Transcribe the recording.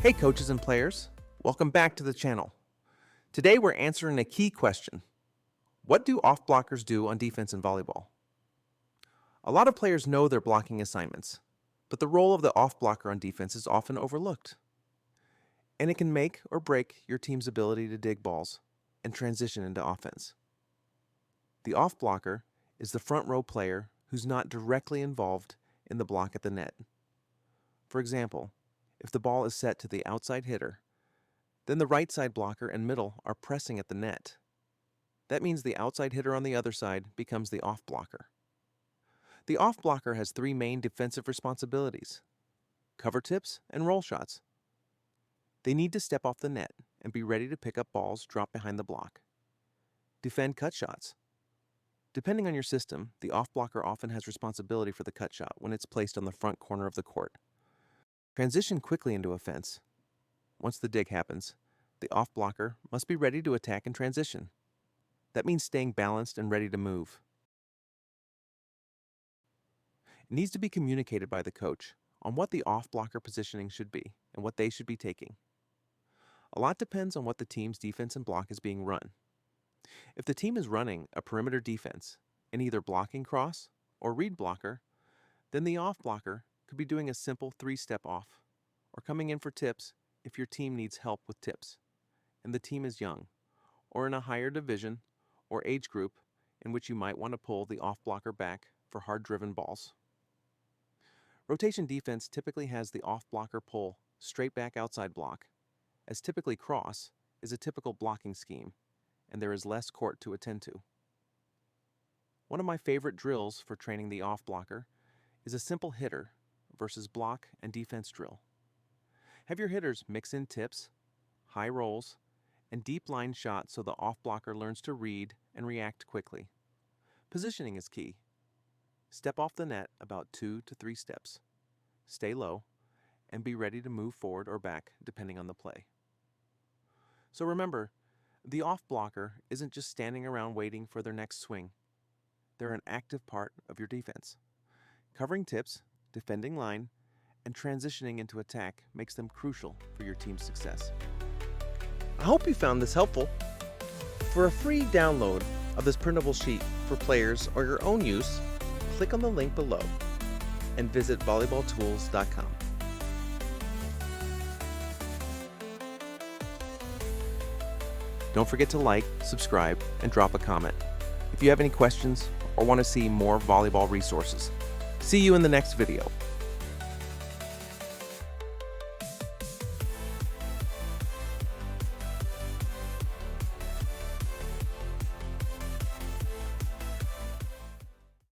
Hey coaches and players, welcome back to the channel. Today we're answering a key question. What do off blockers do on defense in volleyball? A lot of players know their blocking assignments, but the role of the off blocker on defense is often overlooked. And it can make or break your team's ability to dig balls and transition into offense. The off blocker is the front row player who's not directly involved in the block at the net. For example, if the ball is set to the outside hitter, then the right side blocker and middle are pressing at the net. That means the outside hitter on the other side becomes the off blocker. The off blocker has three main defensive responsibilities: cover tips and roll shots. They need to step off the net and be ready to pick up balls dropped behind the block. Defend cut shots. Depending on your system, the off blocker often has responsibility for the cut shot when it's placed on the front corner of the court. Transition quickly into offense. Once the dig happens, the off blocker must be ready to attack and transition. That means staying balanced and ready to move. It needs to be communicated by the coach on what the off blocker positioning should be and what they should be taking. A lot depends on what the team's defense and block is being run. If the team is running a perimeter defense in either blocking cross or read blocker, then the off blocker could be doing a simple 3-step off or coming in for tips if your team needs help with tips and the team is young or in a higher division or age group in which you might want to pull the off blocker back for hard-driven balls. Rotation defense typically has the off blocker pull straight back outside block, as typically cross is a typical blocking scheme and there is less court to attend to. One of my favorite drills for training the off blocker is a simple hitter versus block and defense drill. Have your hitters mix in tips, high rolls, and deep line shots so the off blocker learns to read and react quickly. Positioning is key. Step off the net about 2 to 3 steps. Stay low and be ready to move forward or back depending on the play. So remember, the off blocker isn't just standing around waiting for their next swing. They're an active part of your defense. Covering tips, defending line, and transitioning into attack makes them crucial for your team's success. I hope you found this helpful. For a free download of this printable sheet for players or your own use, click on the link below and visit volleyballtools.com. Don't forget to like, subscribe, and drop a comment if you have any questions or want to see more volleyball resources. See you in the next video.